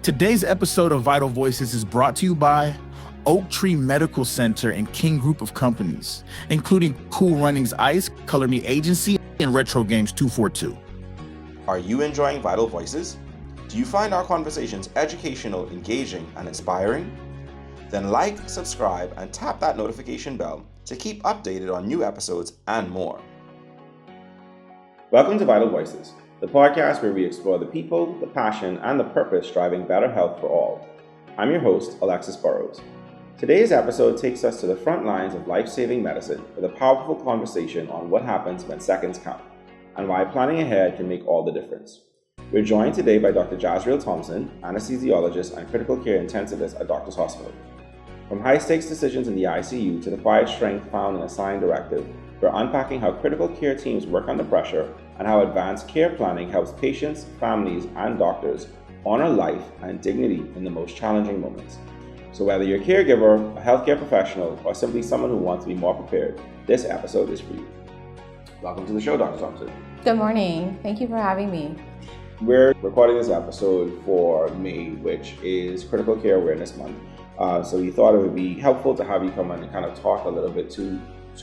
Today's episode of Vital Voices is brought to you by Oak Tree Medical Center and King Group of Companies, including Cool Runnings Ice, Color Me Agency, and Retro Games 242. Are you enjoying Vital Voices? Do you find our conversations educational, engaging, and inspiring? Then like, subscribe, and tap that notification bell to keep updated on new episodes and more. Welcome to Vital Voices, the podcast where we explore the people, the passion, and the purpose driving better health for all. I'm your host, Alexis Burrows. Today's episode takes us to the front lines of life-saving medicine with a powerful conversation on what happens when seconds count and why planning ahead can make all the difference. We're joined today by Dr. Jahzreel Thompson, Anesthesiologist and Critical Care Intensivist at Doctors Hospital. From high-stakes decisions in the ICU to the quiet strength found in a signed directive, we're unpacking how critical care teams work under pressure and how advanced care planning helps patients, families, and doctors honor life and dignity in the most challenging moments. So whether you're a caregiver, a healthcare professional, or simply someone who wants to be more prepared, this episode is for you. Welcome to the show, Dr. Thompson. Good morning. Thank you for having me. We're recording this episode for May, which is Critical Care Awareness Month. So we thought it would be helpful to have you come on and kind of talk a little bit to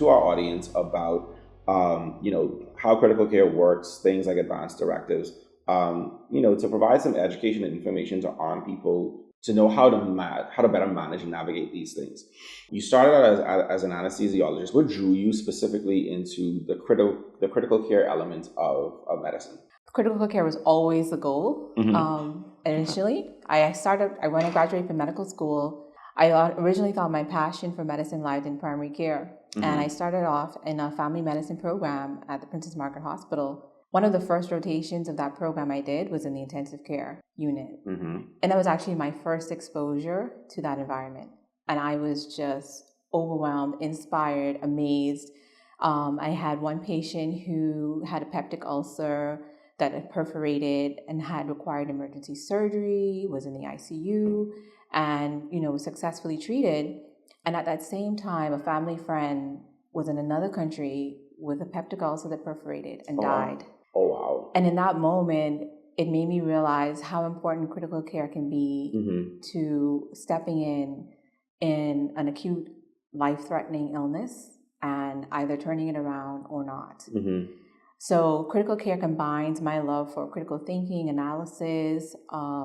our audience about, how critical care works, things like advanced directives, to provide some education and information to arm people to know how to better manage and navigate these things. You started out as an anesthesiologist. What drew you specifically into the critical care element of medicine? Critical care was always the goal. Initially, when I graduated from medical school, I originally thought my passion for medicine lied in primary care. And I started off in a family medicine program at the Princess Margaret Hospital. One of the first rotations of that program I did was in the intensive care unit. And that was actually my first exposure to that environment. And I was just overwhelmed, inspired, amazed. I had one patient who had a peptic ulcer that had perforated and had required emergency surgery, was in the ICU, and was successfully treated. And at that same time, a family friend was in another country with a peptic ulcer that perforated and died. Oh, wow. And in that moment, it made me realize how important critical care can be to stepping in an acute life-threatening illness and either turning it around or not. So critical care combines my love for critical thinking, analysis,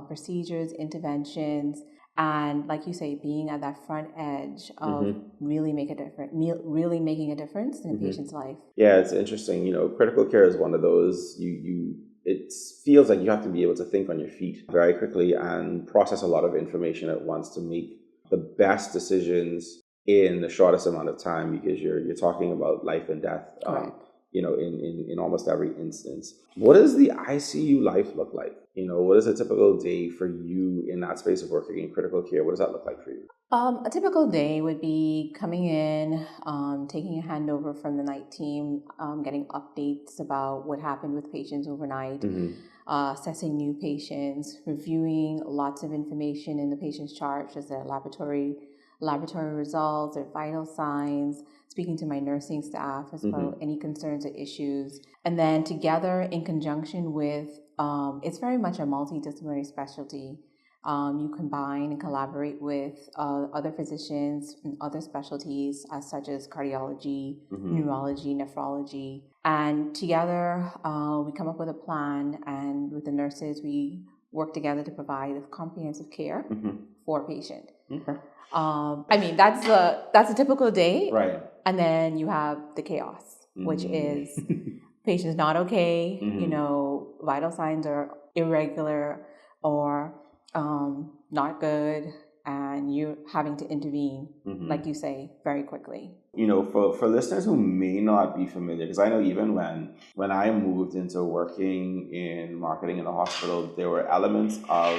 procedures, interventions, and like you say, being at that front edge of really making a difference in a patient's life. Yeah, it's interesting. Critical care is one of those, it feels like you have to be able to think on your feet very quickly and process a lot of information at once to make the best decisions in the shortest amount of time, because you're talking about life and death. In almost every instance. What does the ICU life look like? What is a typical day for you in that space of working in critical care? What does that look like for you? A typical day would be coming in, taking a handover from the night team, getting updates about what happened with patients overnight, assessing new patients, reviewing lots of information in the patient's chart, such as their laboratory results, their vital signs, speaking to my nursing staff as well, any concerns or issues. And then together in conjunction with, it's very much a multidisciplinary specialty. You combine and collaborate with other physicians and other specialties such as cardiology, neurology, nephrology. And together we come up with a plan, and with the nurses we work together to provide comprehensive care for a patient. That's a typical day. Right. And then you have the chaos, which is patient's not okay, vital signs are irregular or not good, and you're having to intervene, like you say, very quickly. For listeners who may not be familiar, because I know even when I moved into working in marketing in the hospital, there were elements of,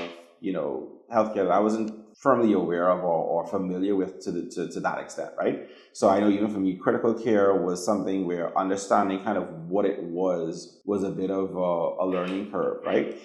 healthcare that I wasn't firmly aware of or familiar with to that extent, right? So I know even for me, critical care was something where understanding kind of what it was a bit of a learning curve, right?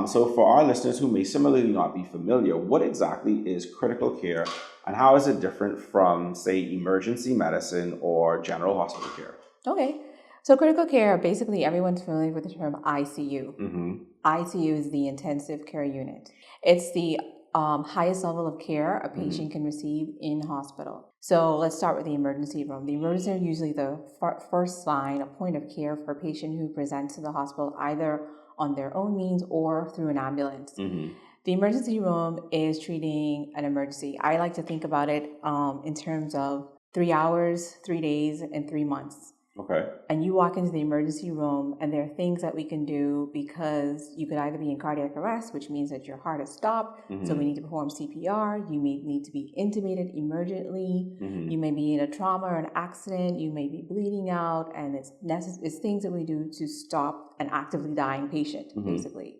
So for our listeners who may similarly not be familiar, what exactly is critical care, and how is it different from, say, emergency medicine or general hospital care? Okay. So critical care, basically everyone's familiar with the term ICU. Mm-hmm. ICU is the intensive care unit. It's the highest level of care a patient can receive in hospital. So let's start with the emergency room. The emergency room is usually the first line, a point of care for a patient who presents to the hospital either on their own means or through an ambulance. Mm-hmm. The emergency room is treating an emergency. I like to think about it in terms of 3 hours, 3 days, and 3 months. Okay. And you walk into the emergency room and there are things that we can do because you could either be in cardiac arrest, which means that your heart has stopped. So we need to perform CPR. You may need to be intubated emergently. You may be in a trauma or an accident. You may be bleeding out. And it's things that we do to stop an actively dying patient, basically.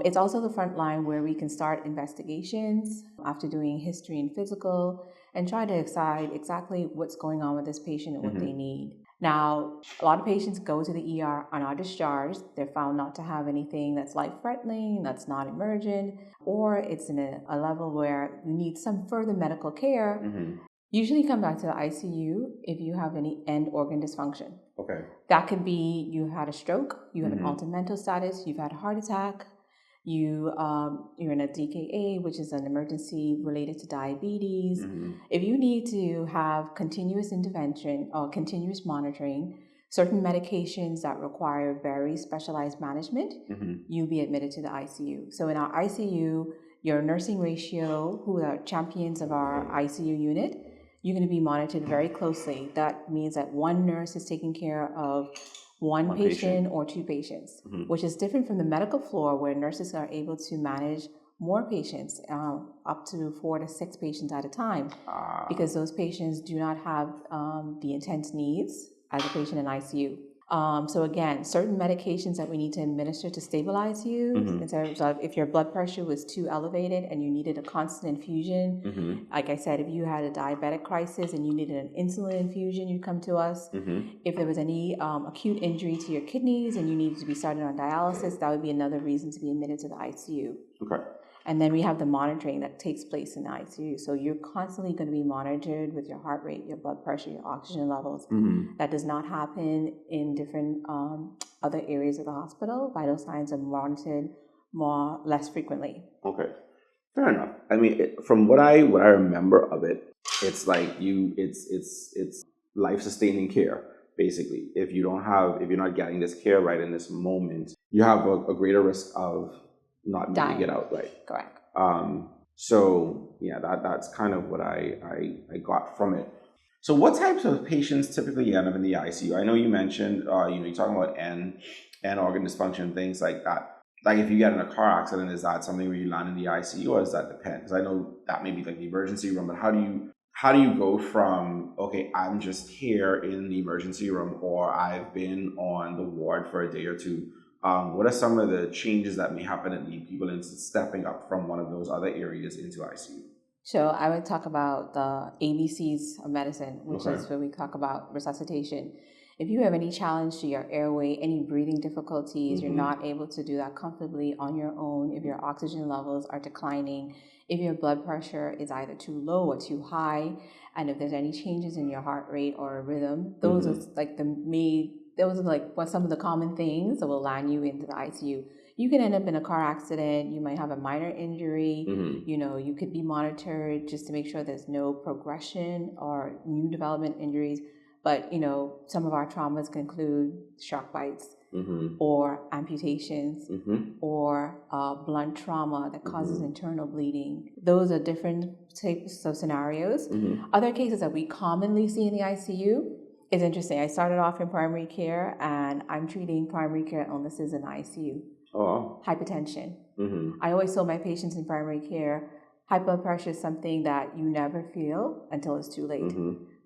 It's also the front line where we can start investigations after doing history and physical and try to decide exactly what's going on with this patient and what they need. Now, a lot of patients go to the ER and are discharged. They're found not to have anything that's life-threatening, that's not emergent, or it's in a level where you need some further medical care. Usually come back to the ICU if you have any end organ dysfunction. Okay. That could be you had a stroke, you have an altered mental status, you've had a heart attack, you're in a DKA, which is an emergency related to diabetes. If you need to have continuous intervention or continuous monitoring, certain medications that require very specialized management, you'll be admitted to the ICU. So in our ICU, your nursing ratio, who are champions of our ICU unit, you're going to be monitored very closely. That means that one nurse is taking care of one patient or two patients, which is different from the medical floor where nurses are able to manage more patients, up to 4 to 6 patients at a time, because those patients do not have the intense needs as a patient in ICU. So again, certain medications that we need to administer to stabilize you, in terms of if your blood pressure was too elevated and you needed a constant infusion, like I said, if you had a diabetic crisis and you needed an insulin infusion, you'd come to us. If there was any acute injury to your kidneys and you needed to be started on dialysis, that would be another reason to be admitted to the ICU. Okay. And then we have the monitoring that takes place in the ICU. So you're constantly going to be monitored with your heart rate, your blood pressure, your oxygen levels. That does not happen in different other areas of the hospital. Vital signs are monitored less frequently. Okay. Fair enough. I mean, from what I remember of it, it's like it's life-sustaining care, basically. If you're not getting this care right in this moment, you have a greater risk of not making it out right. Correct. So yeah, that's kind of what I got from it. So what types of patients typically end up in the ICU? I know you mentioned, you're talking about end organ dysfunction, things like that. Like if you get in a car accident, is that something where you land in the ICU, or does that depend? Because I know that may be like the emergency room, but how do you go from, okay, I'm just here in the emergency room, or I've been on the ward for a day or two? What are some of the changes that may happen that lead people into stepping up from one of those other areas into ICU? So I would talk about the ABCs of medicine, which is where we talk about resuscitation. If you have any challenge to your airway, any breathing difficulties, you're not able to do that comfortably on your own, if your oxygen levels are declining, if your blood pressure is either too low or too high, and if there's any changes in your heart rate or rhythm, those are like some of the common things that will land you into the ICU. You can end up in a car accident. You might have a minor injury. You could be monitored just to make sure there's no progression or new development injuries. But, some of our traumas can include shark bites or amputations or blunt trauma that causes internal bleeding. Those are different types of scenarios. Other cases that we commonly see in the ICU is interesting. I started off in primary care, and I'm treating primary care illnesses in the ICU. Oh. Hypertension. I always tell my patients in primary care, high blood pressure is something that you never feel until it's too late.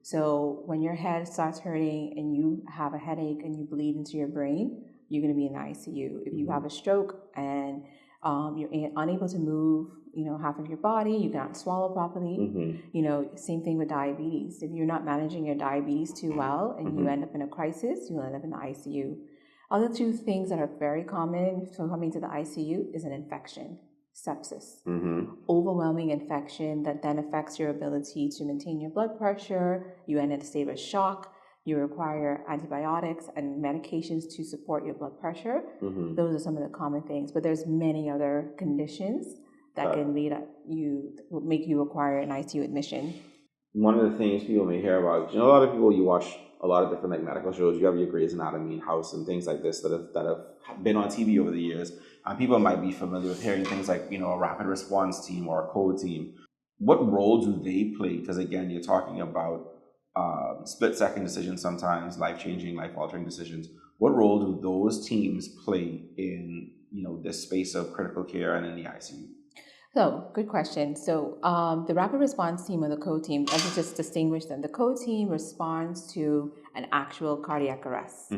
So when your head starts hurting and you have a headache and you bleed into your brain, you're going to be in the ICU. If you have a stroke and you're unable to move, half of your body, you cannot swallow properly. Same thing with diabetes. If you're not managing your diabetes too well and you end up in a crisis, you'll end up in the ICU. Other two things that are very common for coming to the ICU is an infection, sepsis, overwhelming infection that then affects your ability to maintain your blood pressure. You end in a state of shock. you require antibiotics and medications to support your blood pressure. Those are some of the common things, but there's many other conditions that can make you require an ICU admission. One of the things people may hear about, a lot of people, you watch a lot of different like medical shows. You have your Grey's Anatomy, House, and things like this that have been on TV over the years. And people might be familiar with hearing things like, a rapid response team or a code team. What role do they play? Because again, you're talking about split-second decisions sometimes, life-changing, life-altering decisions. What role do those teams play in, this space of critical care and in the ICU? So, good question. So, the rapid response team or the code team, let's just distinguish them. The code team responds to an actual cardiac arrest.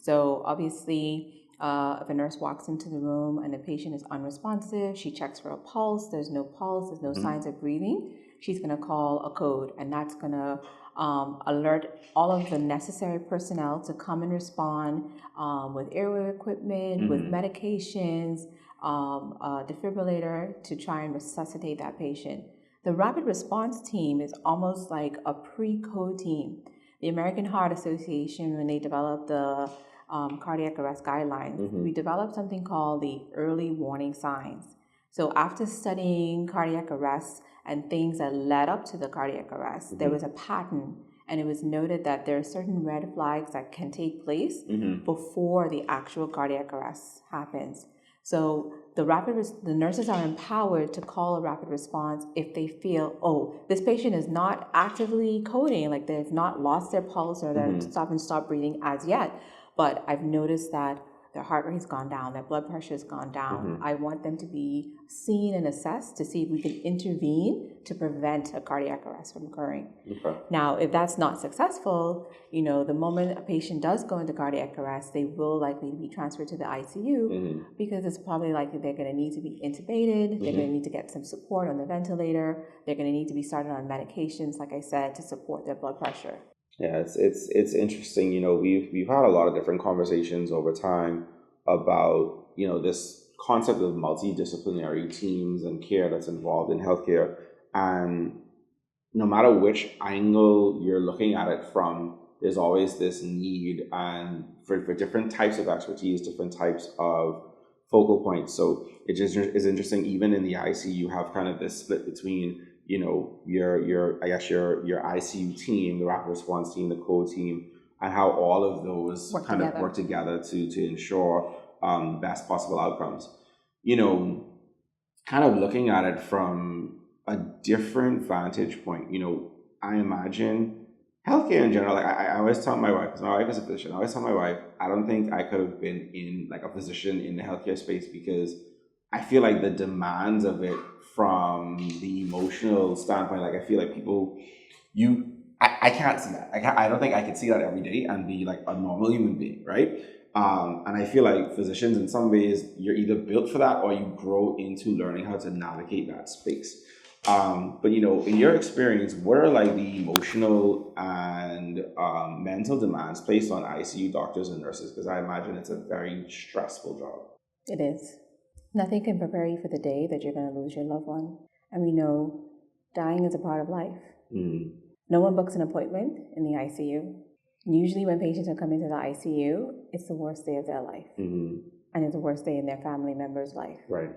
So, obviously, if a nurse walks into the room and the patient is unresponsive, she checks for a pulse, there's no pulse, there's no signs of breathing, she's going to call a code, and that's going to alert all of the necessary personnel to come and respond with airway equipment, with medications, a defibrillator to try and resuscitate that patient. The rapid response team is almost like a pre-code team. The American Heart Association, when they developed the cardiac arrest guidelines, we developed something called the early warning signs. So after studying cardiac arrests and things that led up to the cardiac arrest, there was a pattern, and it was noted that there are certain red flags that can take place before the actual cardiac arrest happens. So the nurses are empowered to call a rapid response if they feel, this patient is not actively coding, like they've not lost their pulse or they're stop breathing as yet, but I've noticed that their heart rate has gone down, their blood pressure has gone down. I want them to be seen and assessed to see if we can intervene to prevent a cardiac arrest from occurring. Now, if that's not successful, the moment a patient does go into cardiac arrest, they will likely be transferred to the ICU because it's probably likely they're going to need to be intubated, they're going to need to get some support on the ventilator, they're going to need to be started on medications, like I said, to support their blood pressure. Yeah, it's interesting. We've had a lot of different conversations over time about this concept of multidisciplinary teams and care that's involved in healthcare, and no matter which angle you're looking at it from, there's always this need and for different types of expertise, different types of focal points. So it just is interesting. Even in the ICU, you have kind of this split between your ICU team, the rapid response team, the code team, and how all of those work together to ensure best possible outcomes. Kind of looking at it from a different vantage point, I imagine healthcare in general, like I always tell my wife, because my wife is a physician, I always tell my wife, I don't think I could have been in like a physician in the healthcare space because I feel like the demands of it from the emotional standpoint, like I feel like I can't see that. I don't think I could see that every day and be like a normal human being, right? And I feel like physicians, in some ways, you're either built for that or you grow into learning how to navigate that space. But in your experience, what are like the emotional and mental demands placed on ICU doctors and nurses? Because I imagine it's a very stressful job. It is. Nothing can prepare you for the day that you're going to lose your loved one. And we know dying is a part of life. No one books an appointment in the ICU. Usually when patients are coming to the ICU, it's the worst day of their life. And it's the worst day in their family member's life. Right.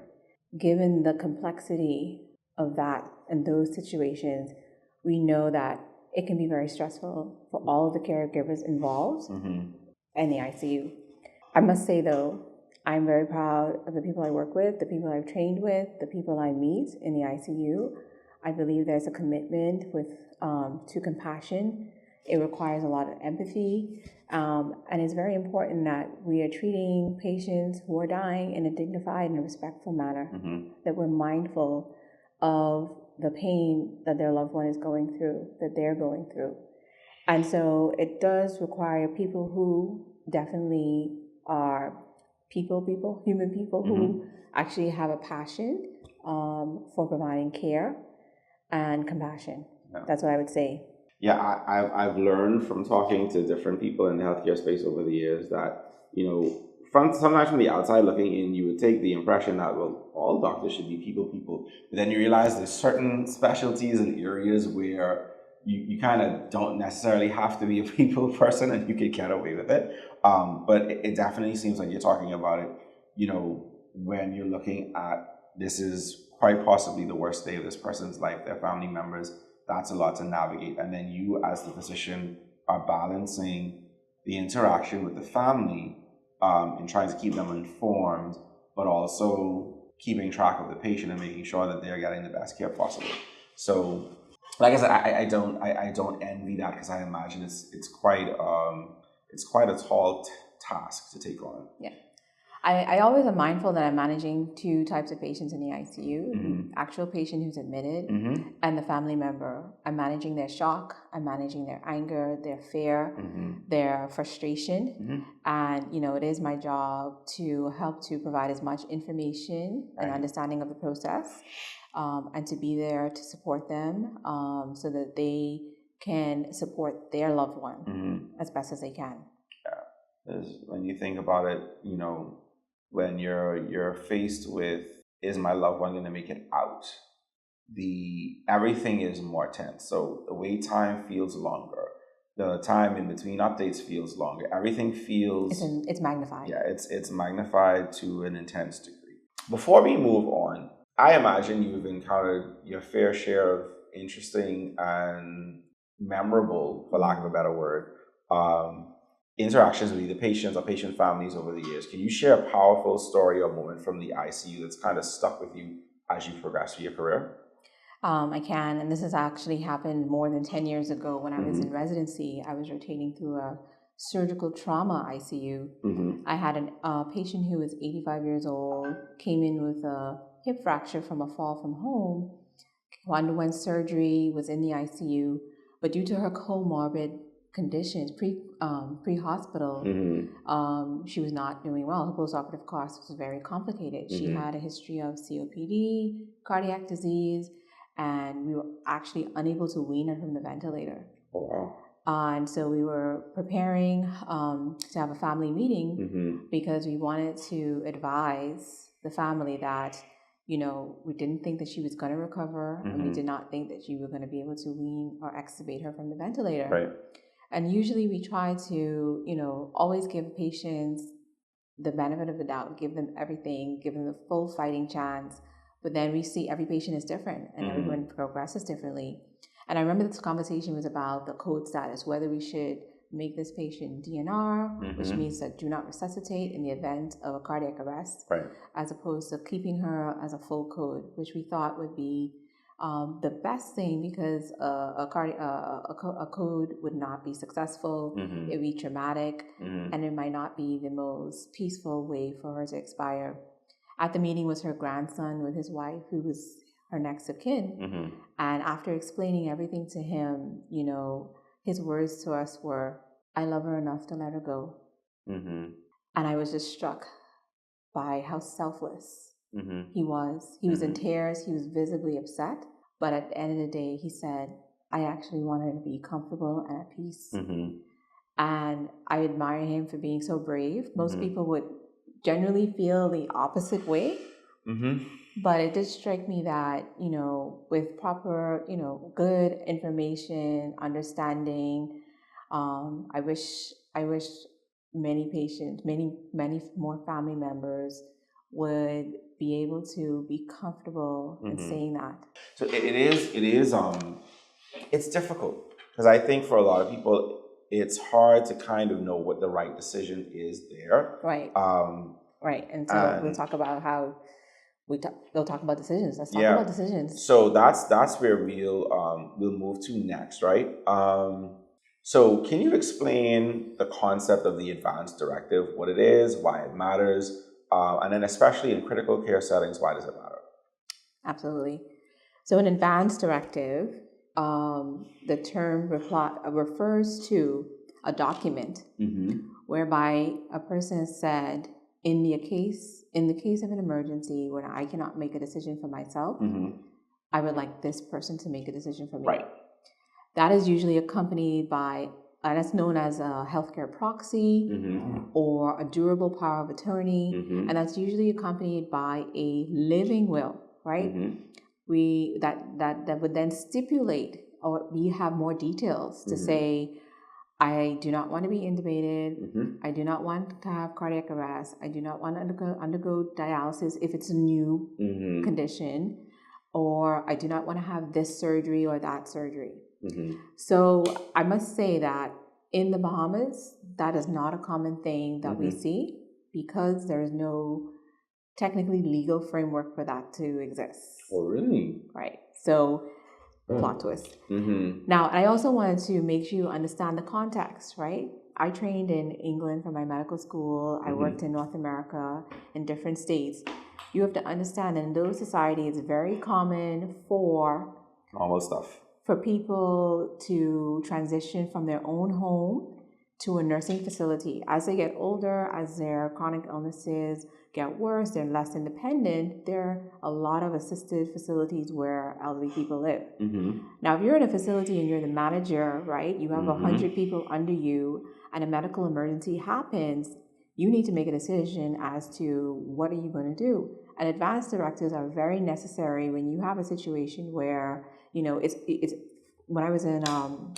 Given the complexity of that and those situations, we know that it can be very stressful for all of the caregivers involved in the ICU. I must say, though, I'm very proud of the people I work with, the people I've trained with, the people I meet in the ICU. I believe there's a commitment to compassion. It requires a lot of empathy, and it's very important that we are treating patients who are dying in a dignified and respectful manner, that we're mindful of the pain that their loved one is going through, that they're going through. And so it does require people who definitely are human people who actually have a passion for providing care and compassion. Yeah. That's what I would say. Yeah, I've learned from talking to different people in the healthcare space over the years that, sometimes from the outside looking in, you would take the impression that, well, all doctors should be people. But then you realize there's certain specialties and areas where you kind of don't necessarily have to be a people person and you could get away with it. But it definitely seems like you're talking about it, when you're looking at this is quite possibly the worst day of this person's life, their family members, that's a lot to navigate. And then you as the physician are balancing the interaction with the family and trying to keep them informed, but also keeping track of the patient and making sure that they're getting the best care possible. So, like I said, I don't envy that, because I imagine it's quite a tall task to take on. Yeah. I always am mindful that I'm managing two types of patients in the ICU, Mm-hmm. the actual patient who's admitted Mm-hmm. and the family member. I'm managing their shock, I'm managing their anger, their fear, Mm-hmm. their frustration. Mm-hmm. And, it is my job to help to provide as much information and Right. understanding of the process, and to be there to support them, so that they can support their loved one Mm-hmm. as best as they can. Because when you think about it, when you're faced with, is my loved one going to make it out? Everything is more tense. So the wait time feels longer. The time in between updates feels longer. Everything feels It's magnified. Yeah, it's magnified to an intense degree. Before we move on, I imagine you've encountered your fair share of interesting and memorable, for lack of a better word, interactions with either patients or patient families over the years. Can you share a powerful story or moment from the ICU that's kind of stuck with you as you progress through your career? I can, and this has actually happened more than 10 years ago when I was Mm-hmm. in residency. I was rotating through a surgical trauma ICU. Mm-hmm. I had a patient who was 85 years old, came in with a hip fracture from a fall from home, underwent surgery, was in the ICU, but due to her comorbid conditions pre-hospital, Mm-hmm. she was not doing well. Her postoperative course was very complicated. She Mm-hmm. had a history of COPD, cardiac disease, and we were actually unable to wean her from the ventilator. Oh, wow. And so we were preparing to have a family meeting, Mm-hmm. because we wanted to advise the family that, we didn't think that she was going to recover, and we Mm-hmm. did not think that she was going to be able to wean or extubate her from the ventilator. Right. And usually we try to, always give patients the benefit of the doubt, give them everything, give them the full fighting chance. But then we see every patient is different and Mm-hmm. everyone progresses differently. And I remember this conversation was about the code status, whether we should make this patient DNR, Mm-hmm. which means that do not resuscitate in the event of a cardiac arrest, Right. as opposed to keeping her as a full code, which we thought would be the best thing, because a code would not be successful, Mm-hmm. it would be traumatic, Mm-hmm. and it might not be the most peaceful way for her to expire. At the meeting was her grandson with his wife, who was her next of kin. Mm-hmm. And after explaining everything to him, his words to us were, "I love her enough to let her go." Mm-hmm. And I was just struck by how selfless Mm-hmm. he was. He was in Mhm. tears. He was visibly upset. But at the end of the day, he said, "I actually want her to be comfortable and at peace." Mm-hmm. And I admire him for being so brave. Most Mhm. people would generally feel the opposite way. Mm-hmm. But it did strike me that, with proper, good information, understanding, I wish many patients, many more family members would be able to be comfortable in Mhm. saying that. So it's difficult, because I think for a lot of people it's hard to kind of know what the right decision is there. Right. Right. And so we'll And talk about how they'll talk about decisions. Let's talk yeah, about decisions. so that's where we'll move to next, right? So can you explain the concept of the advanced directive, what it is, why it matters, and then especially in critical care settings, why does it matter? Absolutely. So an advanced directive, the term refers to a document Mm-hmm. whereby a person has said, in the case of an emergency when I cannot make a decision for myself, Mm-hmm. I would like this person to make a decision for me. Right. That is usually accompanied by, that's known as a healthcare proxy, Mm-hmm. or a durable power of attorney, Mm-hmm. and that's usually accompanied by a living will, right? Mm-hmm. That would then stipulate or we have more details to say, I do not want to be intubated. I do not want to have cardiac arrest. I do not want to undergo dialysis if it's a new condition, or I do not want to have this surgery or that surgery. So I must say that in the Bahamas, that is not a common thing that we see, because there is no technically legal framework for that to exist. Oh, really? Right. So plot twist. Now, I also wanted to make sure you understand the context, right? I trained in England for my medical school. I worked in North America in different states. You have to understand that in those societies, it's very common for normal stuff, for people to transition from their own home to a nursing facility. As they get older, as their chronic illnesses get worse, they're less independent, there are a lot of assisted facilities where elderly people live. Now, if you're in a facility and you're the manager, right, you have 100 people under you and a medical emergency happens, you need to make a decision as to what are you going to do. And advanced directives are very necessary when you have a situation where, you know, it's when I was in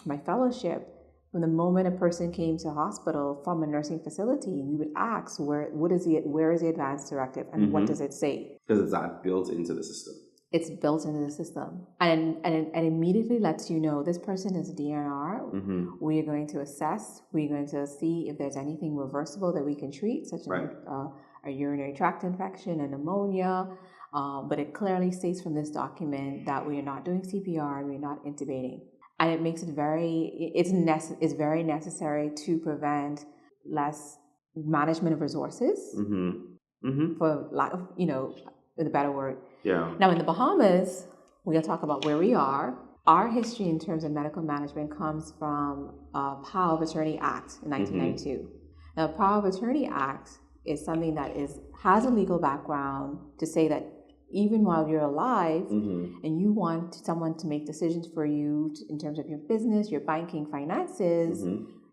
my fellowship, from the moment a person came to hospital from a nursing facility, we would ask, where is the advanced directive, and what does it say? Because it's not built into the system. It's built into the system, and immediately lets you know this person is DNR. We are going to assess. We're going to see if there's anything reversible that we can treat, such as a urinary tract infection, a pneumonia. But it clearly states from this document that we are not doing CPR, we're not intubating. And it makes it it's very necessary to prevent less management of resources, for lack of, with a better word. Yeah. Now, in the Bahamas, we're going to talk about where we are. Our history in terms of medical management comes from Power of Attorney Act in 1992. Now, Power of Attorney Act is something that has a legal background to say that even while you're alive and you want someone to make decisions for you in terms of your business, your banking, finances,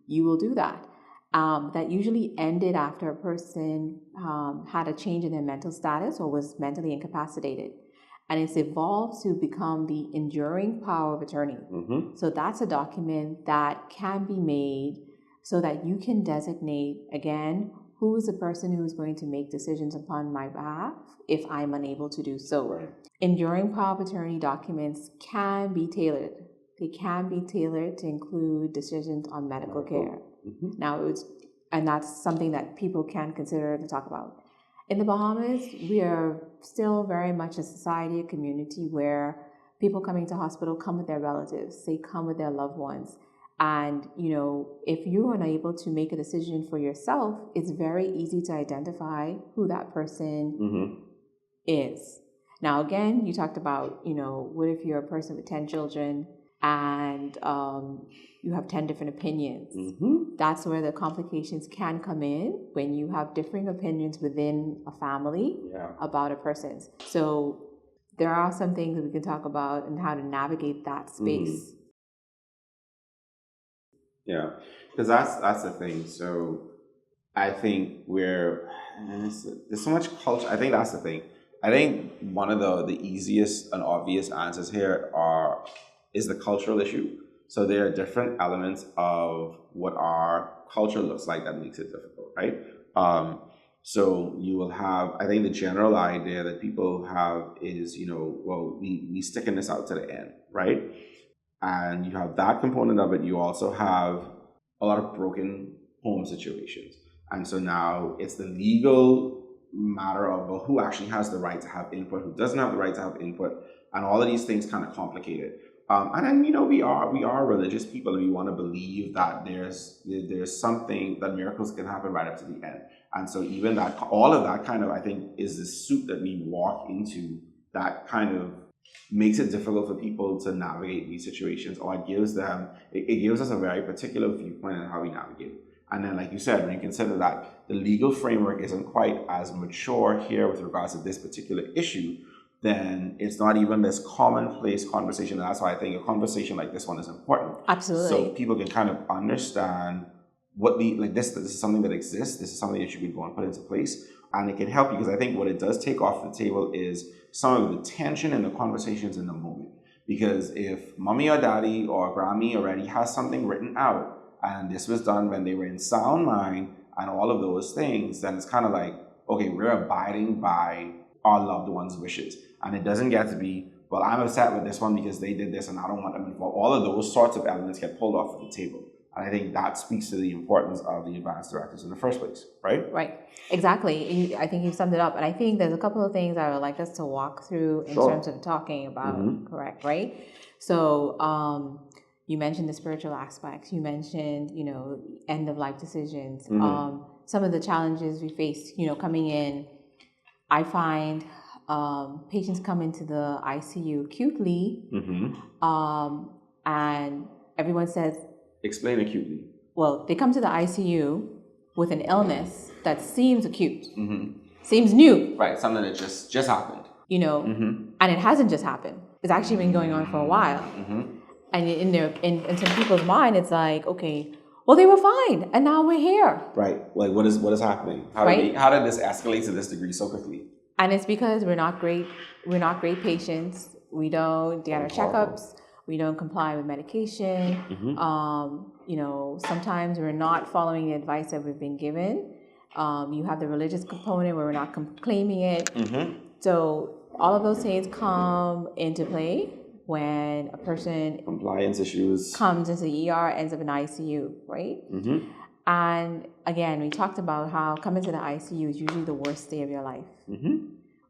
you will do that. That usually ended after a person had a change in their mental status or was mentally incapacitated. And it's evolved to become the enduring power of attorney. So that's a document that can be made so that you can designate, again, who is the person who is going to make decisions upon my behalf if I'm unable to do so. Right. Enduring power of attorney documents can be tailored. They can be tailored to include decisions on medical care. Now, and that's something that people can consider to talk about. In the Bahamas, we are still very much a society, a community where people coming to hospital come with their relatives. They come with their loved ones. And, if you're unable to make a decision for yourself, it's very easy to identify who that person is. Now, again, you talked about, what if you're a person with 10 children and you have 10 different opinions? That's where the complications can come in, when you have differing opinions within a family about a person. So there are some things that we can talk about and how to navigate that space. Yeah, because that's the thing. So I think there's so much culture. I think that's the thing. I think one of the easiest and obvious answers here is the cultural issue. So there are different elements of what our culture looks like that makes it difficult, right? So you will have, I think the general idea that people have is, we sticking this out to the end, right? And you have that component of it. You also have a lot of broken home situations. And so now it's the legal matter of who actually has the right to have input, who doesn't have the right to have input, and all of these things kind of complicate it. And then, we are religious people, and we want to believe that there's something, that miracles can happen right up to the end. And so even that, all of that kind of, I think, is the soup that we walk into that kind of makes it difficult for people to navigate these situations, or it gives us a very particular viewpoint on how we navigate. And then, like you said, when you consider that the legal framework isn't quite as mature here with regards to this particular issue, then it's not even this commonplace conversation. And that's why I think a conversation like this one is important. Absolutely. So people can kind of understand what this is something that exists. This is something that should be going put into place. And it can help you, because I think what it does take off the table is some of the tension in the conversations in the moment. Because if mommy or daddy or Grammy already has something written out, and this was done when they were in sound mind and all of those things, then it's kind of like, okay, we're abiding by our loved one's wishes. And it doesn't get to be, well, I'm upset with this one because they did this and I don't want them involved. All of those sorts of elements get pulled off of the table. And I think that speaks to the importance of the advanced directives in the first place, right? Right, exactly. I think you've summed it up. And I think there's a couple of things I would like us to walk through in terms of talking about, correct, right? So you mentioned the spiritual aspects. You mentioned, end of life decisions. Some of the challenges we face, coming in, I find patients come into the ICU acutely, and everyone says, explain acutely. Well, they come to the ICU with an illness that seems acute, seems new. Right, something that just happened. And it hasn't just happened. It's actually been going on for a while. And in some people's mind, it's like, okay, well, they were fine, and now we're here. Right, like what is happening? How did this escalate to this degree so quickly? And it's because we're not great patients. We don't get our checkups. We don't comply with medication. Sometimes we're not following the advice that we've been given. You have the religious component where we're not claiming it. So all of those things come into play when a person compliance issues comes into the ER, ends up in ICU, right? And again, we talked about how coming to the ICU is usually the worst day of your life.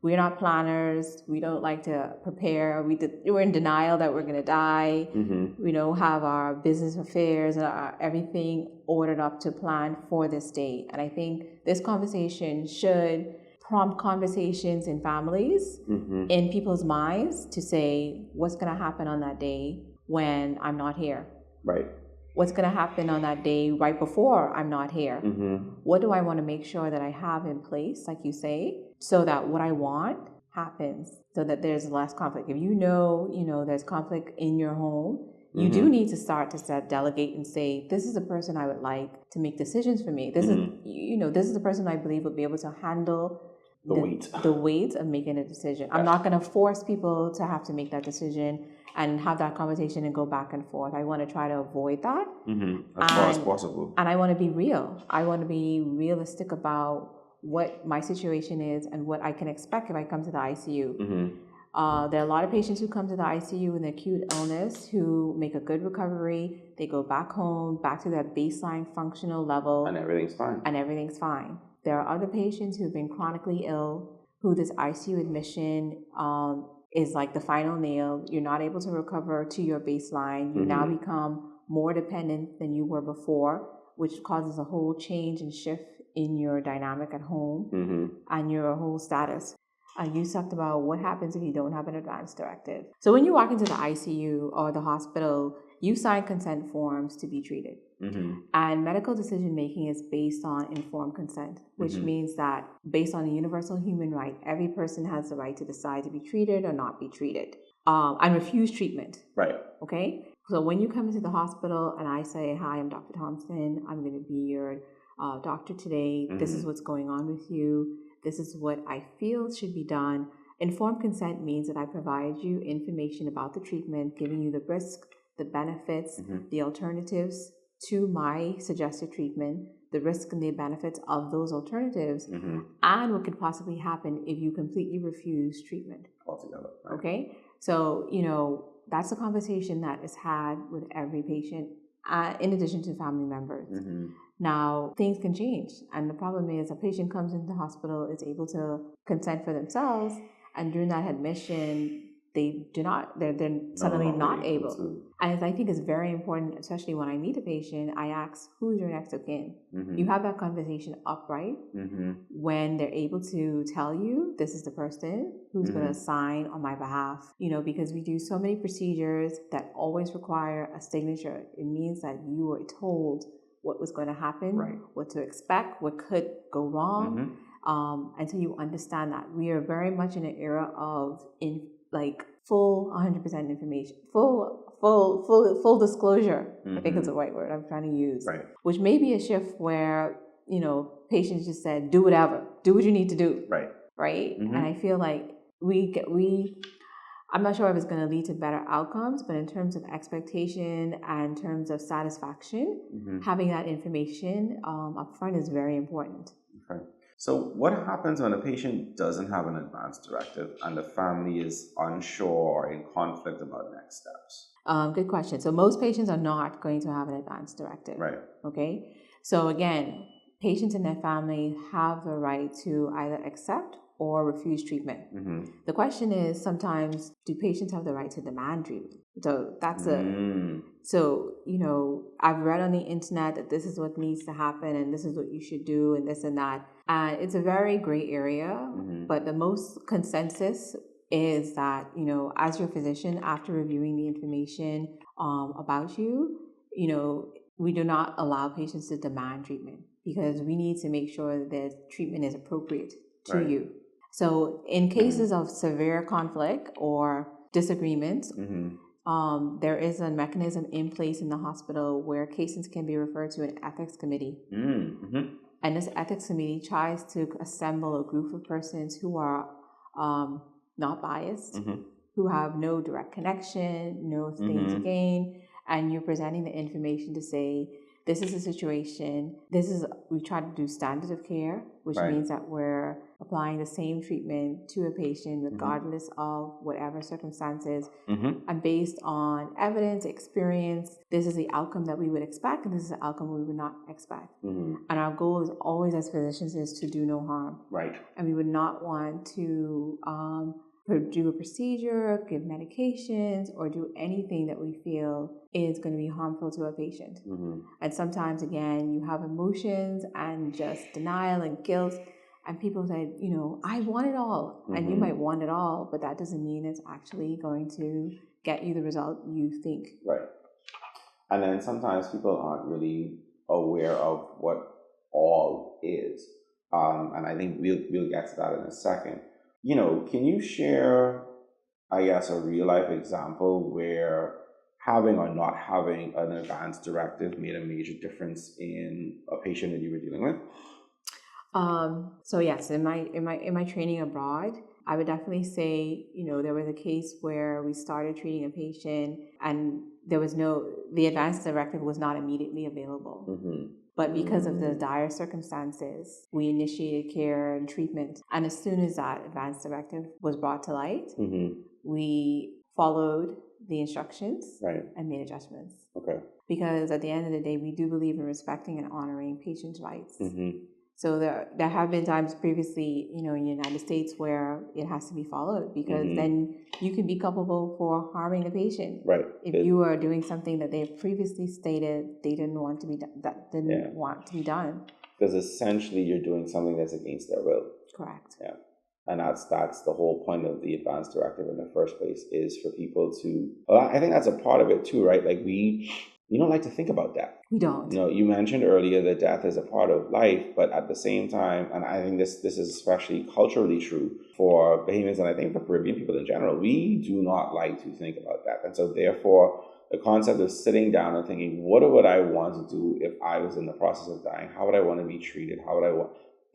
We're not planners. We don't like to prepare. We're in denial that we're going to die. We don't have our business affairs and everything ordered up to plan for this day. And I think this conversation should prompt conversations in families, in people's minds, to say, what's going to happen on that day when I'm not here? Right. What's going to happen on that day right before I'm not here? What do I want to make sure that I have in place, like you say, so that what I want happens, so that there's less conflict. If there's conflict in your home, you do need to start to delegate and say, this is the person I would like to make decisions for me. This is the person I believe would be able to handle the weight of making a decision. I'm not going to force people to have to make that decision and have that conversation and go back and forth. I want to try to avoid that as far as possible. And I want to be real. I want to be realistic about what my situation is and what I can expect if I come to the ICU. There are a lot of patients who come to the ICU with acute illness who make a good recovery. They go back home, back to their baseline functional level. And everything's fine. There are other patients who've been chronically ill, who this ICU admission is like the final nail. You're not able to recover to your baseline. You now become more dependent than you were before, which causes a whole change and shift in your dynamic at home and your whole status. You talked about what happens if you don't have an advance directive. So when you walk into the ICU or the hospital, you sign consent forms to be treated. And medical decision making is based on informed consent, which means that based on the universal human right, every person has the right to decide to be treated or not be treated and refuse treatment. Right. Okay? So when you come into the hospital and I say, hi, I'm Dr. Thompson, I'm going to be your doctor today. This is what's going on with you. This is what I feel should be done. Informed consent means that I provide you information about the treatment, giving you the risk, the benefits, the alternatives to my suggested treatment, the risk and the benefits of those alternatives, and what could possibly happen if you completely refuse treatment. Altogether. Right. Okay? So, that's a conversation that is had with every patient, in addition to family members. Now, things can change. And the problem is a patient comes into the hospital, is able to consent for themselves, and during that admission, they're suddenly not able to. And I think it's very important, especially when I meet a patient, I ask, who's your next of kin? You have that conversation upright when they're able to tell you, this is the person who's going to sign on my behalf, because we do so many procedures that always require a signature. It means that you were told what was going to happen, what to expect, what could go wrong, until you understand that. We are very much in an era of full 100% information, full disclosure. I think it's the right word I'm trying to use. Right. Which may be a shift where, patients just said, do whatever, do what you need to do. Right. And I feel like we I'm not sure if it's going to lead to better outcomes, but in terms of expectation and in terms of satisfaction, having that information upfront is very important. Okay. So what happens when a patient doesn't have an advance directive and the family is unsure or in conflict about next steps? Good question. So most patients are not going to have an advance directive. Right. Okay. So again, patients and their family have the right to either accept or refuse treatment. The question is, sometimes, do patients have the right to demand treatment? So that's so, I've read on the internet that this is what needs to happen and this is what you should do and this and that. And it's a very gray area, but the most consensus is that, as your physician, after reviewing the information about you, we do not allow patients to demand treatment because we need to make sure that the treatment is appropriate to you. So in cases of severe conflict or disagreements, there is a mechanism in place in the hospital where cases can be referred to an ethics committee. And this ethics committee tries to assemble a group of persons who are not biased, who have no direct connection, no thing to gain, and you're presenting the information to say, this is a situation, we try to do standard of care, which means that we're applying the same treatment to a patient regardless of whatever circumstances. And based on evidence, experience, this is the outcome that we would expect, and this is the outcome we would not expect. And our goal is always as physicians is to do no harm. And we would not want to do a procedure, give medications, or do anything that we feel is going to be harmful to a patient. And sometimes, again, you have emotions and just denial and guilt, and people say, I want it all. And you might want it all, but that doesn't mean it's actually going to get you the result you think. And then sometimes people aren't really aware of what all is. And I think we'll get to that in a second. Can you share, I guess, a real life example where having or not having an advance directive made a major difference in a patient that you were dealing with? So yes, in my training abroad, I would definitely say, there was a case where we started treating a patient and the advance directive was not immediately available. But because of the dire circumstances, we initiated care and treatment. And as soon as that advance directive was brought to light, we followed the instructions and made adjustments. Because at the end of the day, we do believe in respecting and honoring patients' rights. So there have been times previously, in the United States where it has to be followed because then you can be culpable for harming the patient. If you are doing something that they have previously stated they didn't want to be want to be done. Because essentially you're doing something that's against their will. Correct. And that's the whole point of the advance directive in the first place, is for people to, well, I think that's a part of it too, right? Like we don't like to think about death. We don't. You mentioned earlier that death is a part of life, but at the same time, and I think this is especially culturally true for Bahamians and I think for Caribbean people in general, we do not like to think about death. And so therefore, the concept of sitting down and thinking, what would I want to do if I was in the process of dying? How would I want to be treated?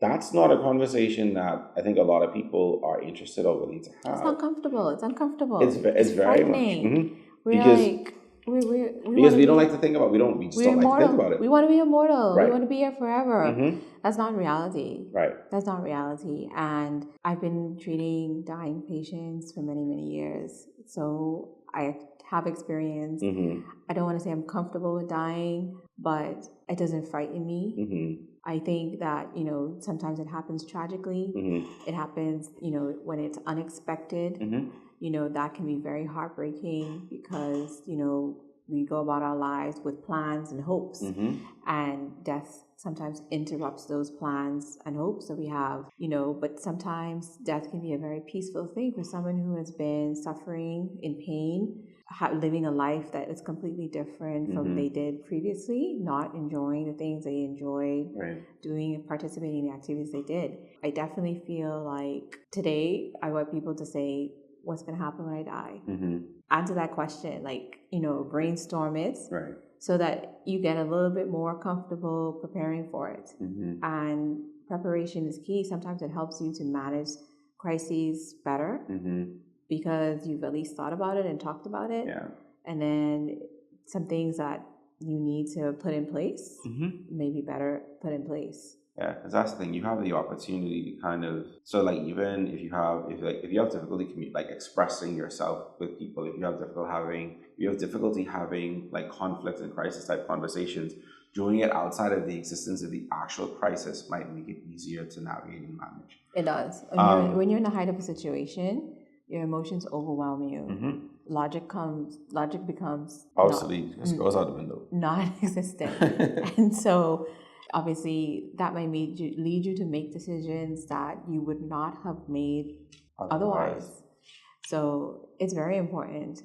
That's not a conversation that I think a lot of people are interested or willing to have. It's not comfortable. It's uncomfortable. It's very much. Because we don't like to think about, we just don't like to think about it. We want to be immortal. We want to be here forever. That's not reality. That's not reality. And I've been treating dying patients for many, many years. So I have experience. I don't want to say I'm comfortable with dying, but it doesn't frighten me. I think that, sometimes it happens tragically. It happens, when it's unexpected. That can be very heartbreaking because, we go about our lives with plans and hopes, and death sometimes interrupts those plans and hopes that we have, but sometimes death can be a very peaceful thing for someone who has been suffering in pain, living a life that is completely different from what they did previously, not enjoying the things they enjoyed, doing and participating in the activities they did. I definitely feel like today I want people to say, what's going to happen when I die? Answer that question, brainstorm it so that you get a little bit more comfortable preparing for it. And preparation is key. Sometimes it helps you to manage crises better. because you've at least thought about it and talked about it. Yeah. And then some things that you need to put in place, maybe better put in place. Yeah, because that's the thing. You have the opportunity to kind of, so like even if you have difficulty like expressing yourself with people, if you have difficulty having like conflict and crisis type conversations, doing it outside of the existence of the actual crisis might make it easier to navigate and manage. It does. When you're in the height of a situation, your emotions overwhelm you. Logic becomes obsolete. Just goes out the window. Non-existent. And so obviously that might lead you to make decisions that you would not have made otherwise. So it's very important.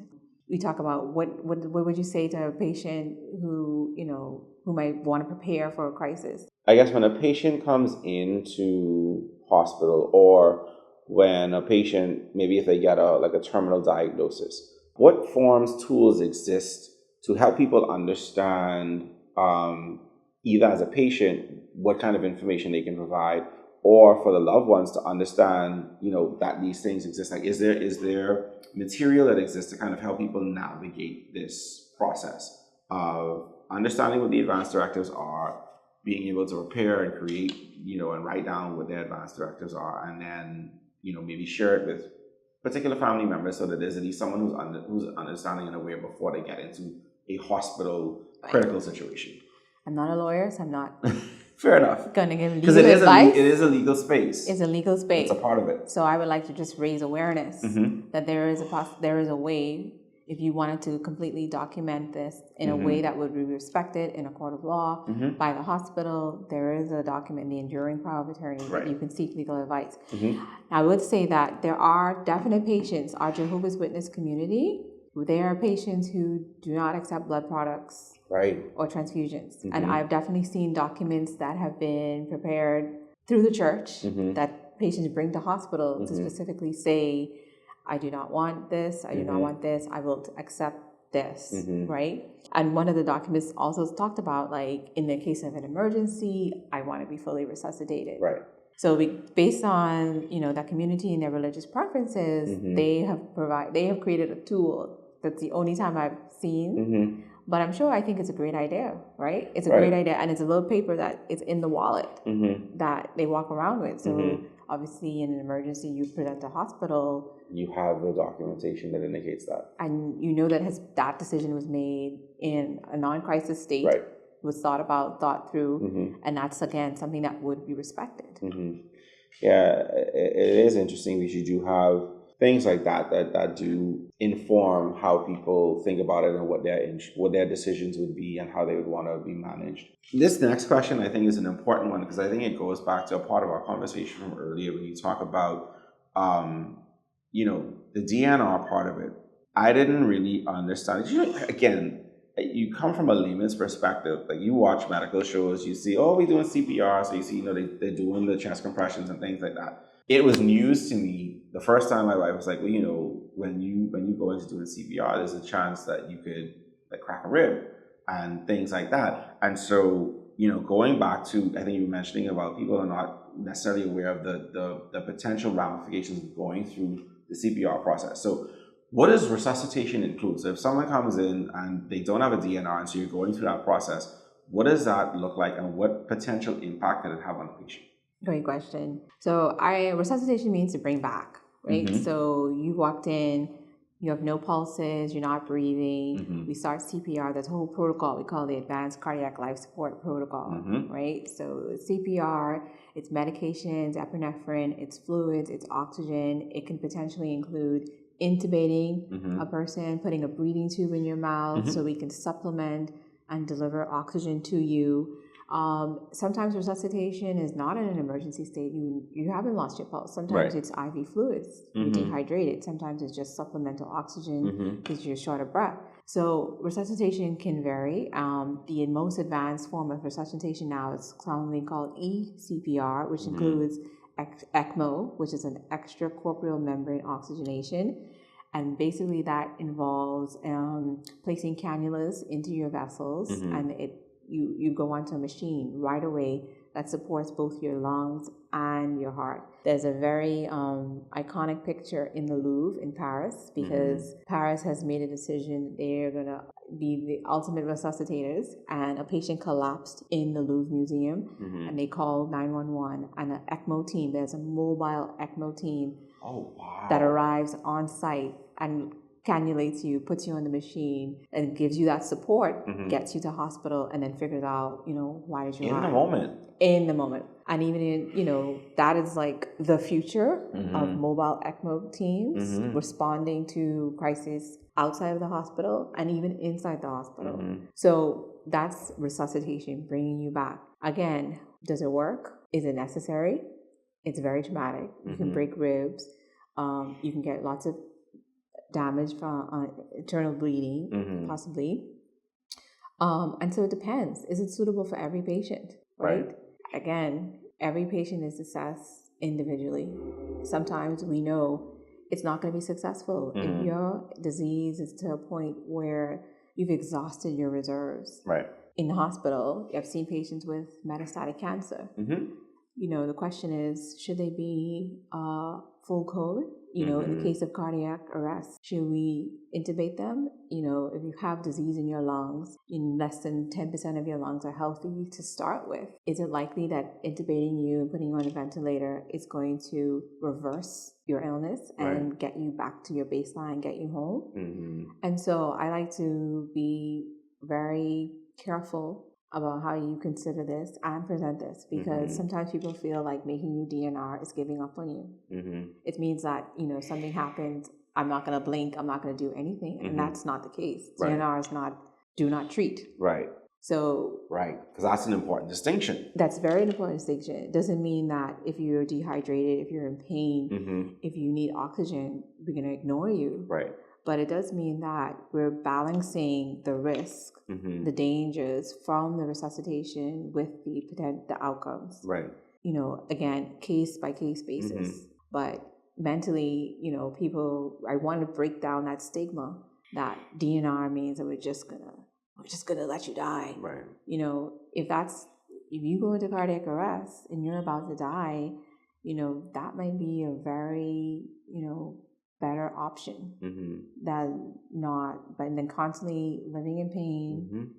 We talk about what would you say to a patient who might want to prepare for a crisis? I guess when a patient comes into hospital, or when a patient, maybe if they get a terminal diagnosis, what forms, tools exist to help people understand, either as a patient, what kind of information they can provide, or for the loved ones to understand, that these things exist? Like, is there material that exists to kind of help people navigate this process of understanding what the advanced directives are, being able to prepare and create, and write down what their advanced directives are, and then, maybe share it with particular family members so that there's at least someone who's understanding and aware before they get into a hospital critical situation. I'm not a lawyer, so I'm not fair enough. Going to give legal advice. It is a legal space. It's a legal space. It's a part of it. So I would like to just raise awareness that there is a way, if you wanted to completely document this in a way that would be respected in a court of law by the hospital, there is a document, the enduring power of attorney, that you can seek legal advice. Now, I would say that there are definite patients, our Jehovah's Witness community, there are patients who do not accept blood products or transfusions. And I've definitely seen documents that have been prepared through the church that patients bring to hospital to specifically say, I do not want this, I do not want this, I will accept this, right? And one of the documents also talked about, like, in the case of an emergency, I want to be fully resuscitated. Right. So based on, that community and their religious preferences, they have created a tool. That's the only time I've seen. But I think it's a great idea, right? It's a great idea. And it's a little paper that it's in the wallet that they walk around with. So obviously in an emergency, you present to hospital. You have the documentation that indicates that. And that decision was made in a non-crisis state. Was thought through. And that's, again, something that would be respected. Yeah, it is interesting because you do have things like that do inform how people think about it and what their decisions would be and how they would want to be managed. This next question, I think, is an important one because I think it goes back to a part of our conversation from earlier when you talk about, the DNR part of it. I didn't really understand it. Again, you come from a layman's perspective. Like, you watch medical shows, you see, we're doing CPR, so you see, they're doing the chest compressions and things like that. It was news to me the first time my wife was like, when you go into doing CPR, there's a chance that you could crack a rib and things like that. And so, going back to, I think you were mentioning about people are not necessarily aware of the potential ramifications of going through the CPR process. So what does resuscitation include? So if someone comes in and they don't have a DNR, and so you're going through that process, what does that look like and what potential impact can it have on a patient? Great question. So resuscitation means to bring back, right? So you walked in, you have no pulses, you're not breathing. We start CPR. There's a whole protocol we call the Advanced Cardiac Life Support Protocol, right? So CPR, it's medications, epinephrine, it's fluids, it's oxygen. It can potentially include intubating a person, putting a breathing tube in your mouth so we can supplement and deliver oxygen to you. Sometimes resuscitation is not in an emergency state. You haven't lost your pulse. Sometimes it's IV fluids. You're dehydrated. Sometimes it's just supplemental oxygen because you're short of breath. So resuscitation can vary. The most advanced form of resuscitation now is commonly called eCPR, which includes ECMO, which is an extracorporeal membrane oxygenation. And basically that involves placing cannulas into your vessels, and you go onto a machine right away. that supports both your lungs and your heart. There's a very iconic picture in the Louvre in Paris, because Paris has made a decision they're going to be the ultimate resuscitators, and a patient collapsed in the Louvre Museum, and they called 911, and an ECMO team, there's a mobile ECMO team that arrives on site and cannulates you, puts you on the machine, and gives you that support, gets you to hospital, and then figures out, why did you in the moment. In the moment. And even in, that is like the future of mobile ECMO teams responding to crises outside of the hospital and even inside the hospital. So that's resuscitation, bringing you back. Again, does it work? Is it necessary? It's very traumatic. You can break ribs. You can get lots of damage from internal bleeding, possibly. And so it depends. Is it suitable for every patient, right? Again, every patient is assessed individually. Sometimes we know it's not going to be successful. If your disease is to a point where you've exhausted your reserves. In the hospital, I've seen patients with metastatic cancer. The question is, should they be full code? In the case of cardiac arrest, should we intubate them? If you have disease in your lungs, in less than 10% of your lungs are healthy to start with, is it likely that intubating you and putting you on a ventilator is going to reverse your illness and get you back to your baseline, get you home? And so I like to be very careful about how you consider this and present this, because sometimes people feel like making you DNR is giving up on you. It means that, something happens, I'm not going to blink, I'm not going to do anything. And that's not the case. DNR is not do not treat. So, because that's an important distinction. That's very important distinction. It doesn't mean that if you're dehydrated, if you're in pain, if you need oxygen, we're going to ignore you. But it does mean that we're balancing the risk, the dangers from the resuscitation with the outcomes. Again, case by case basis. But mentally, I want to break down that stigma that DNR means that we're just gonna let you die. If you go into cardiac arrest and you're about to die, that might be a very, better option than not, but then constantly living in pain,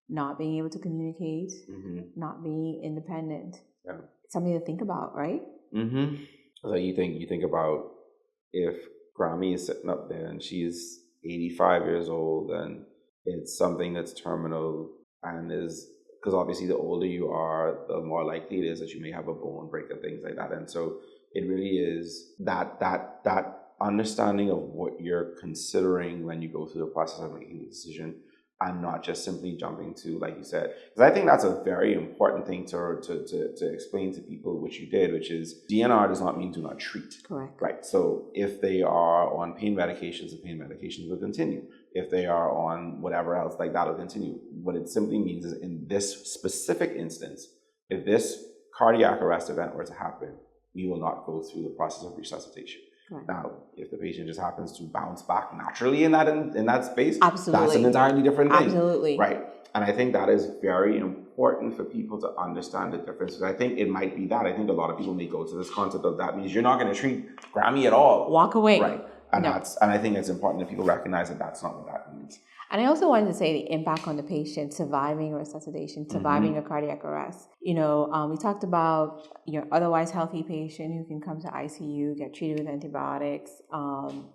not being able to communicate, not being independent. Something to think about, right? So you think about if Grammy is sitting up there and she's 85 years old and it's something that's terminal, and is, because obviously the older you are, the more likely it is that you may have a bone break and things like that. And so it really is that understanding of what you're considering when you go through the process of making the decision, and not just simply jumping to, like you said, because I think that's a very important thing to explain to people, which you did, which is DNR does not mean do not treat. Correct. So if they are on pain medications, the pain medications will continue. If they are on whatever else, like that will continue. What it simply means is, in this specific instance, if this cardiac arrest event were to happen, we will not go through the process of resuscitation. Now, if the patient just happens to bounce back naturally in that space, that's an entirely different thing. And I think that is very important for people to understand the difference. Because I think it might be that. I think a lot of people may go to this concept of that means you're not going to treat Grammy at all. Walk away. And and I think it's important that people recognize that that's not what that means. And I also wanted to say the impact on the patient surviving resuscitation, surviving a cardiac arrest. We talked about your otherwise healthy patient who can come to ICU, get treated with antibiotics,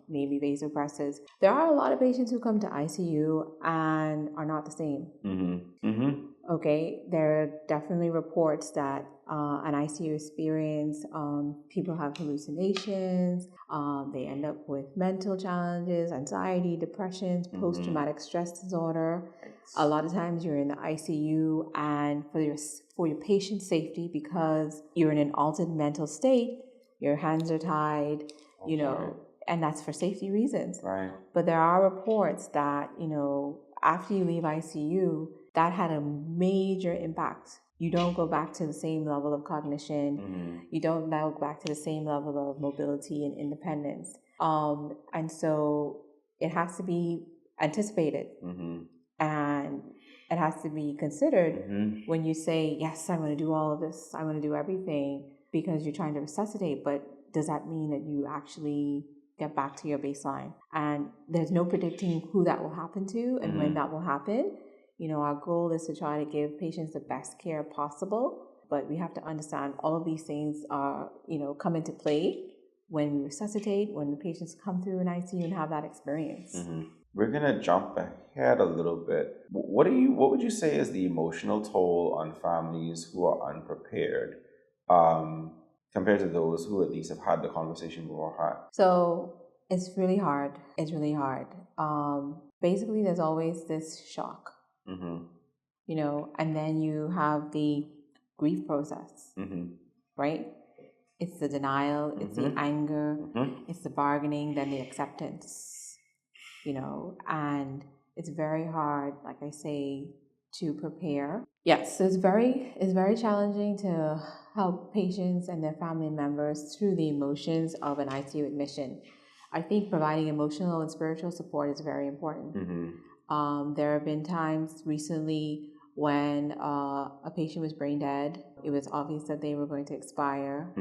maybe vasopressors. There are a lot of patients who come to ICU and are not the same. Okay, there are definitely reports that an ICU experience, people have hallucinations, they end up with mental challenges, anxiety, depression, post-traumatic stress disorder. A lot of times you're in the ICU, and for your patient safety, because you're in an altered mental state, your hands are tied, and that's for safety reasons. But there are reports that, after you leave ICU, that had a major impact. You don't go back to the same level of cognition. You don't now go back to the same level of mobility and independence. And so it has to be anticipated. And it has to be considered when you say, yes, I'm going to do all of this, I'm going to do everything because you're trying to resuscitate, but does that mean that you actually get back to your baseline? And there's no predicting who that will happen to and when that will happen. Our goal is to try to give patients the best care possible, but we have to understand all of these things are, come into play when we resuscitate, when the patients come through an ICU and have that experience. We're gonna jump ahead a little bit. What would you say is the emotional toll on families who are unprepared, compared to those who at least have had the conversation beforehand? So it's really hard. It's really hard. Basically, there's always this shock, and then you have the grief process, right? It's the denial, it's the anger, it's the bargaining, then the acceptance. And it's very hard, like I say, to prepare. Yes, it's very challenging to help patients and their family members through the emotions of an ICU admission. I think providing emotional and spiritual support is very important. There have been times recently when a patient was brain dead. It was obvious that they were going to expire.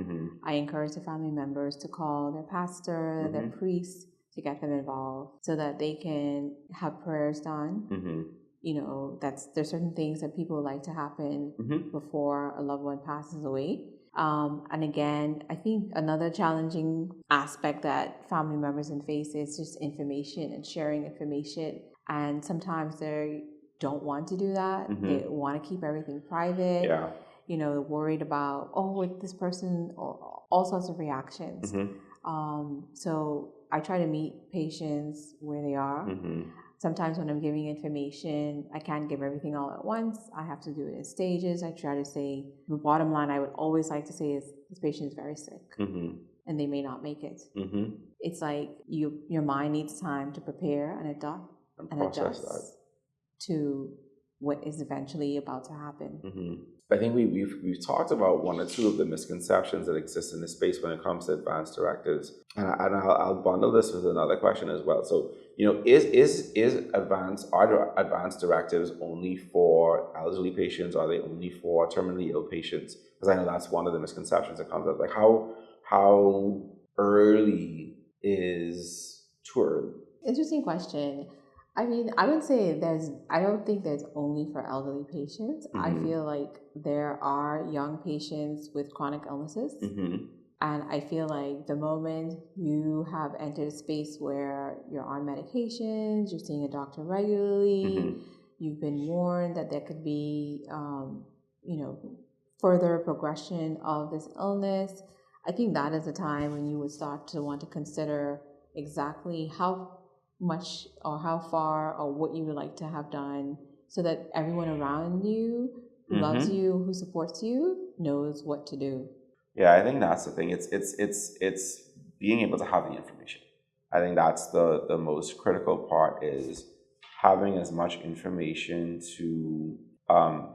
I encourage the family members to call their pastor, their priest, to get them involved so that they can have prayers done. There's certain things that people like to happen before a loved one passes away. And again, I think another challenging aspect that family members face is just information and sharing information. And sometimes they don't want to do that. They want to keep everything private. Worried about, with this person, or all sorts of reactions. So I try to meet patients where they are. Sometimes when I'm giving information, I can't give everything all at once. I have to do it in stages. I try to say, the bottom line I would always like to say is, this patient is very sick and they may not make it. It's like your mind needs time to prepare and adapt and adjust to what is eventually about to happen. I think we've talked about one or two of the misconceptions that exist in this space when it comes to advanced directives, and I'll bundle this with another question as well. So, are advanced directives only for elderly patients? Are they only for terminally ill patients? Because I know that's one of the misconceptions that comes up. Like how early is too early? Interesting question. I mean, I would say I don't think there's only for elderly patients. I feel like there are young patients with chronic illnesses. And I feel like the moment you have entered a space where you're on medications, you're seeing a doctor regularly, you've been warned that there could be, further progression of this illness, I think that is the time when you would start to want to consider exactly how much or how far or what you would like to have done so that everyone around you who loves you, who supports you, knows what to do. Yeah, I think that's the thing. It's being able to have the information. I think that's the most critical part, is having as much information to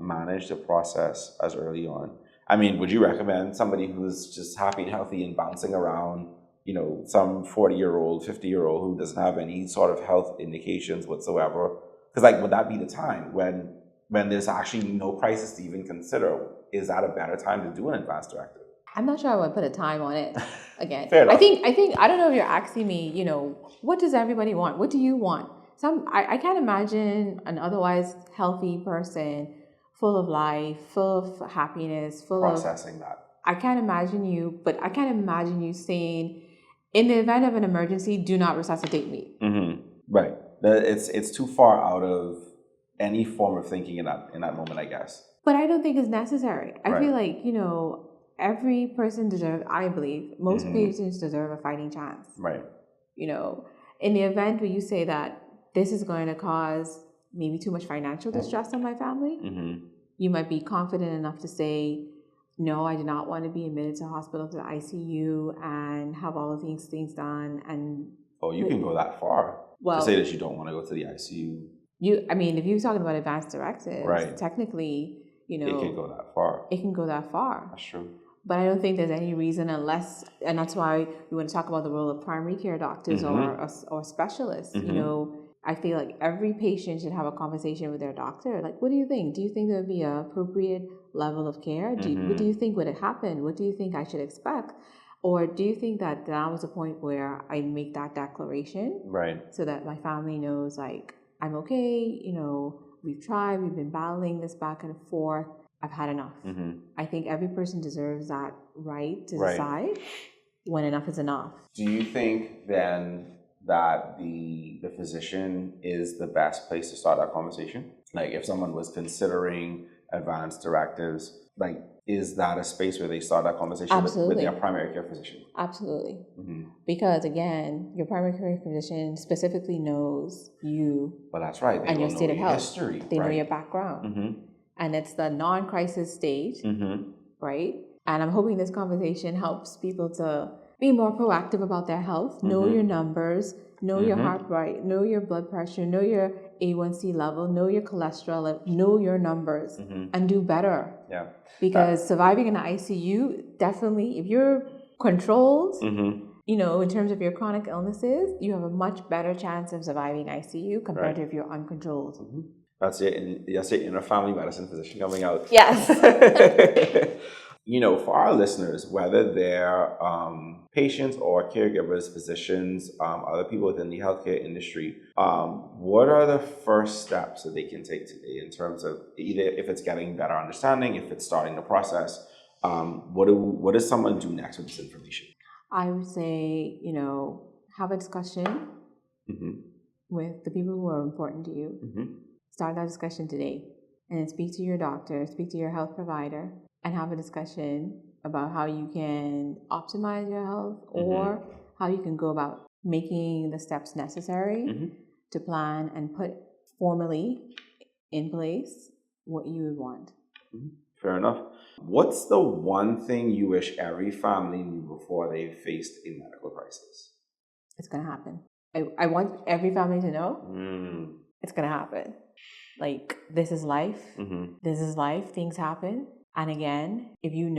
manage the process as early on. I mean, would you recommend somebody who's just happy and healthy and bouncing around, some 40-year-old, 50-year-old who doesn't have any sort of health indications whatsoever? Because would that be the time when there's actually no crisis to even consider? Is that a better time to do an advanced directive? I'm not sure I would put a time on it. Again, Fair enough. I think I don't know if you're asking me, what does everybody want? What do you want? I can't imagine an otherwise healthy person, full of life, full of happiness, processing that. I can't imagine you, but I can't imagine you saying, in the event of an emergency, do not resuscitate me. Right. It's too far out of any form of thinking in that moment, I guess. But I don't think it's necessary. I Right. feel like, every person deserves, I believe, most patients deserve a fighting chance. Right. In the event where you say that this is going to cause maybe too much financial distress on my family, you might be confident enough to say, no, I do not want to be admitted to hospital, to the ICU, and have all of these things done. And you can go that far to say that you don't want to go to the ICU. If you're talking about advanced directives, right, technically, it can go that far. It can go that far. That's true. But I don't think there's any reason and that's why we want to talk about the role of primary care doctors or specialists. I feel like every patient should have a conversation with their doctor. Like, what do you think? Do you think there would be an appropriate level of care? What do you think would happen? What do you think I should expect? Or do you think that now is a point where I make that declaration? Right. So that my family knows, like, I'm okay, we've tried, we've been battling this back and forth. I've had enough. I think every person deserves that right to decide when enough is enough. Do you think then that the physician is the best place to start that conversation? Like, if someone was considering advanced directives, like, is that a space where they start that conversation with their primary care physician? Absolutely. Because again, your primary care physician specifically knows you. Well, that's right. They and your state of health. History, they know your background. And it's the non-crisis stage, right? And I'm hoping this conversation helps people to be more proactive about their health, know your numbers, know your heart rate, know your blood pressure, know your A1C level, know your cholesterol level, know your numbers, and do better. Yeah. Because surviving in the ICU, definitely, if you're controlled, in terms of your chronic illnesses, you have a much better chance of surviving ICU compared to if you're uncontrolled. That's your inner family medicine physician coming out. Yes. For our listeners, whether they're patients or caregivers, physicians, other people within the healthcare industry, what are the first steps that they can take today in terms of either if it's getting better understanding, if it's starting the process, what does someone do next with this information? I would say, have a discussion with the people who are important to you. Start that discussion today, and then speak to your doctor, speak to your health provider, and have a discussion about how you can optimize your health or how you can go about making the steps necessary to plan and put formally in place what you would want. Fair enough. What's the one thing you wish every family knew before they faced a medical crisis? It's going to happen. I want every family to know it's going to happen. Like, this is life. This is life. Things happen. And again, if you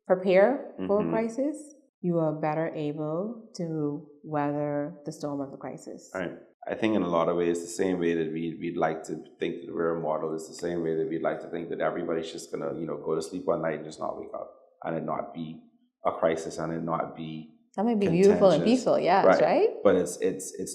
prepare for a crisis, you are better able to weather the storm of the crisis. Right. I think in a lot of ways, the same way that we'd like to think that we're immortal is the same way that we'd like to think that everybody's just going to, go to sleep one night and just not wake up and it not be a crisis and it not be that might be beautiful and peaceful, yes, right? But it's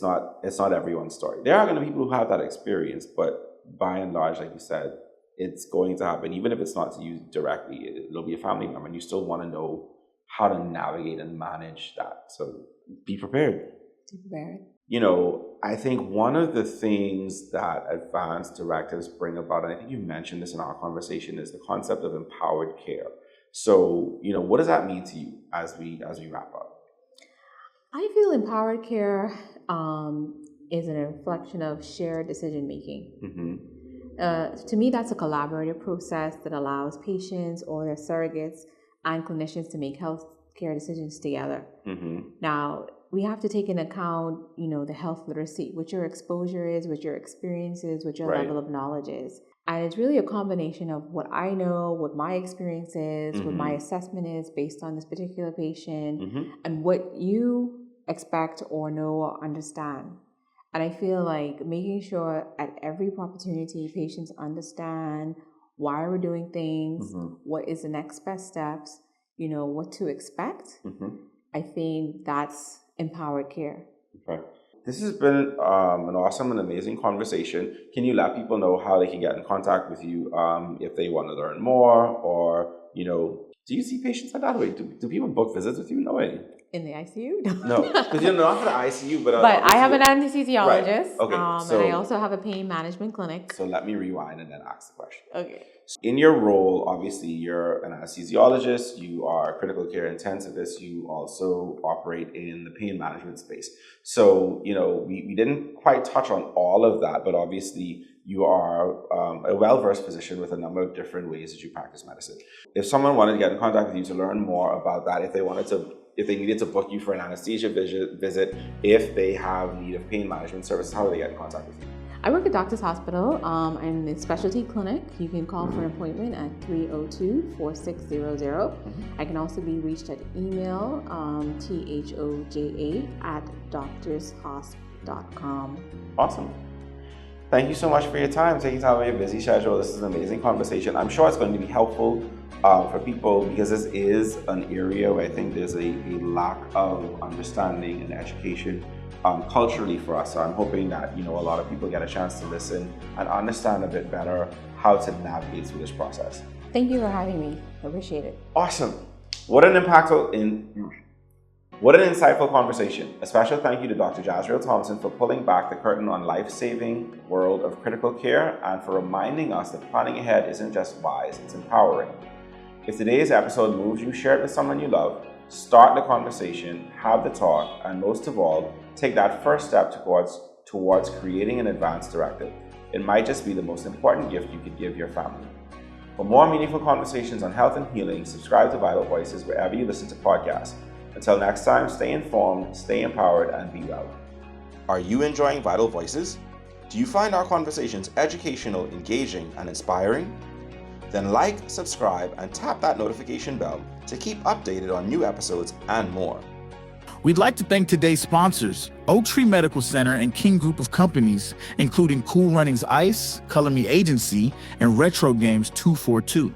not everyone's story. There are going to be people who have that experience, but by and large, like you said, it's going to happen. Even if it's not to you directly, it'll be a family member, and you still want to know how to navigate and manage that. So be prepared. Be prepared. I think one of the things that advanced directives bring about, and I think you mentioned this in our conversation, is the concept of empowered care. So, what does that mean to you as we wrap up? I feel empowered care is a reflection of shared decision making. To me, that's a collaborative process that allows patients or their surrogates and clinicians to make health care decisions together. Now, we have to take into account, the health literacy, what your exposure is, what your experience is, what your level of knowledge is. And it's really a combination of what I know, what my experience is, what my assessment is based on this particular patient, and what you expect or know or understand. And I feel like making sure at every opportunity patients understand why we're doing things, what is the next best steps, what to expect. I think that's empowered care. Okay. This has been an awesome and amazing conversation. Can you let people know how they can get in contact with you if they want to learn more, or, do you see patients like that? Wait, do people book visits with you? No way. In the ICU? No, because you're not for the ICU, but I have an anesthesiologist, right. Okay. And I also have a pain management clinic. So let me rewind and then ask the question. Okay. In your role, obviously, you're an anesthesiologist, you are a critical care intensivist, you also operate in the pain management space. So, we didn't quite touch on all of that, but obviously you are a well-versed physician with a number of different ways that you practice medicine. If someone wanted to get in contact with you to learn more about that, if they needed to book you for an anesthesia visit, if they have need of pain management services, how do they get in contact with you? I work at Doctors Hospital. I'm in the specialty clinic. You can call for an appointment at 302-4600. I can also be reached at email, thoja@doctorshospital.com. life-affirming.com. Awesome. Thank you so much for your time, taking time out of your busy schedule. This is an amazing conversation. I'm sure it's going to be helpful for people, because this is an area where I think there's a lack of understanding and education culturally for us. So I'm hoping that a lot of people get a chance to listen and understand a bit better how to navigate through this process. Thank you for having me. I appreciate it. Awesome. What an insightful conversation. A special thank you to Dr. Jahzreel Thompson for pulling back the curtain on life-saving world of critical care, and for reminding us that planning ahead isn't just wise, it's empowering. If today's episode moves you, share it with someone you love, start the conversation, have the talk, and most of all, take that first step towards creating an advanced directive. It might just be the most important gift you could give your family. For more meaningful conversations on health and healing, subscribe to Vital Voices wherever you listen to podcasts. Until next time, stay informed, stay empowered, and be well. Are you enjoying Vital Voices? Do you find our conversations educational, engaging, and inspiring? Then like, subscribe, and tap that notification bell to keep updated on new episodes and more. We'd like to thank today's sponsors, Oak Tree Medical Center and King Group of Companies, including Cool Runnings Ice, Color Me Agency, and Retro Games 242.